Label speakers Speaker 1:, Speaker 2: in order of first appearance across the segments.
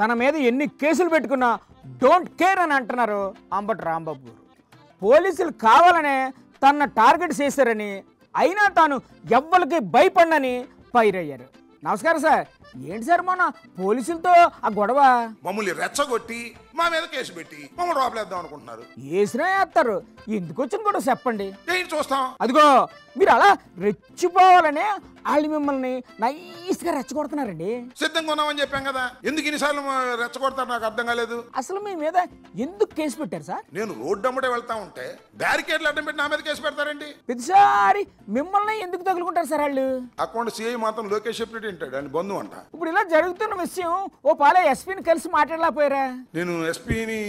Speaker 1: తన మీద ఎన్ని కేసులు పెట్టుకున్నా డోంట్ కేర్ అని అంటున్నారు అంబటి రాంబాబు గారు. పోలీసులు కావాలనే తన టార్గెట్ చేశారని, అయినా తాను ఎవ్వరికి భయపడనని ఫైర్ అయ్యారు. నమస్కారం సార్. ఏంటి సార్ మొన్న పోలీసులతో ఆ గొడవ?
Speaker 2: మమ్మల్ని రెచ్చగొట్టి మా మీద కేసు పెట్టి మమ్మల్ని లోపలేద్దాం అనుకుంటున్నారు.
Speaker 1: వేసినా వేస్తారు, ఎందుకు వచ్చింది కూడా చెప్పండి.
Speaker 2: ఏంటి చూస్తాం?
Speaker 1: అదిగో మీరు అలా రెచ్చిపోవాలనే వాళ్ళు మిమ్మల్ని నైస్గా రెచ్చగొడుతున్నారండి.
Speaker 2: సిద్ధంగా ఉన్నామని చెప్పాం కదా, ఎందుకు ఇన్నిసార్లు రెచ్చగొడతారు నాకు అర్థం కాలేదు.
Speaker 1: అసలు మీ మీద ఎందుకు కేసు పెట్టారు సార్?
Speaker 2: నేను రోడ్డు అమ్మడే వెళ్తా ఉంటే బ్యారికేడ్లు అడ్డం పెట్టి నా మీద కేసు పెడతారండి.
Speaker 1: ప్రతిసారి మిమ్మల్ని ఎందుకు తగులుకుంటారు సార్ వాళ్ళు?
Speaker 2: అకౌంట్ సిఐ మాత్రం లోకేష్ చెప్పినట్టు వింటాడు అని బంధువు అంట.
Speaker 1: ఇప్పుడు ఇలా జరుగుతున్న విషయం ఓ పాలే ఎస్పీని కలిసి మాట్లాడలేకపోయారా?
Speaker 2: నేను ఎస్పీని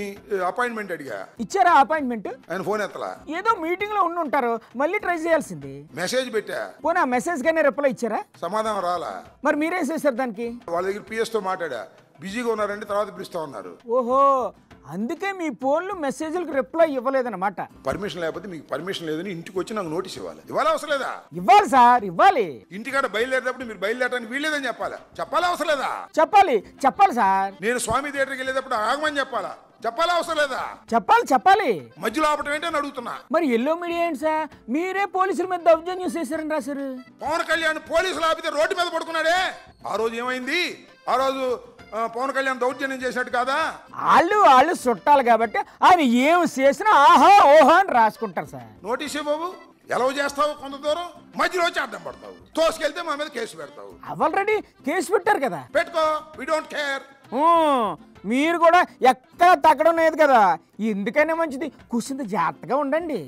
Speaker 2: అపాయింట్మెంట్ అడిగా.
Speaker 1: ఇచ్చారా అపాయింట్మెంట్?
Speaker 2: ఆయన ఫోన్ ఎత్తలా.
Speaker 1: ఏదో మీటింగ్ లో ఉండి ఉంటారు, మళ్ళీ ట్రై చేయాల్సింది.
Speaker 2: మెసేజ్ పెట్టా,
Speaker 1: పోనీ ఆ మెసేజ్ గానే రిప్లై ఇచ్చారా?
Speaker 2: సమాధానం రాలా.
Speaker 1: మరి మీరేం చేశారు దానికి?
Speaker 2: వాళ్ళ దగ్గర పిఎస్ తో మాట్లాడా, బిజీగా ఉన్నారండి తర్వాత పిలుస్తా ఉన్నారు.
Speaker 1: ఓహో, అందుకే మీ ఫోన్లు మెసేజ్లకు రిప్లై ఇవ్వలేదన్నమాట.
Speaker 2: పర్మిషన్ లేకపోతే మీకు పర్మిషన్ లేదని ఇంటికి వచ్చి నాకు నోటీస్ ఇవ్వాలి. ఇవ్వాలి అవసరం లేదా?
Speaker 1: ఇవ్వాలి సార్, ఇవ్వాలి.
Speaker 2: ఇంటికాడ బయలుదేరేటప్పుడు మీరు బయలుదేరడానికి వీల్లేదని చెప్పాలా? చెప్పాలా అవసరం లేదా?
Speaker 1: చెప్పాలి, చెప్పాలి సార్.
Speaker 2: నేను స్వామి థియేటర్కి వెళ్ళేటప్పుడు ఆగమని చెప్పాలా? చెప్పాలా అవసరం లేదా?
Speaker 1: చెప్పాలి, చెప్పాలి.
Speaker 2: మధ్యలో ఆపటం ఏంటని అడుగుతున్నా.
Speaker 1: మరి ఎల్లో మీడియా ఏంటి సార్, మీరే పోలీసుల మీద దౌర్జన్యం చేశారని రాశారు.
Speaker 2: పవన్ కళ్యాణ్ పోలీసులు ఆపితే రోడ్డు మీద పడుకున్నాడే, ఆ రోజు ఏమైంది? ఆ రోజు పవన్ కళ్యాణ్ దౌర్జన్యం చేసినట్టు కాదా?
Speaker 1: వాళ్ళు చుట్టాలి కాబట్టి ఆయన ఏం చేసినా ఆహా ఓహో అని రాసుకుంటారు సార్.
Speaker 2: నోటీస్ బాబు, ఎలా చేస్తావు? కొంత దూరం మధ్యలో వచ్చి అడ్డం పడతావు, తోసుకెళ్తే మా మీద కేసు పెడతావు.
Speaker 1: ఆల్రెడీ కేసు పెట్టారు కదా.
Speaker 2: పెట్టుకో, వి డోంట్ కేర్.
Speaker 1: మీరు కూడా ఎక్కడ తగ్గడం లేదు కదా, ఎందుకైనా మంచిది కూర్చుంది జాగ్రత్తగా ఉండండి.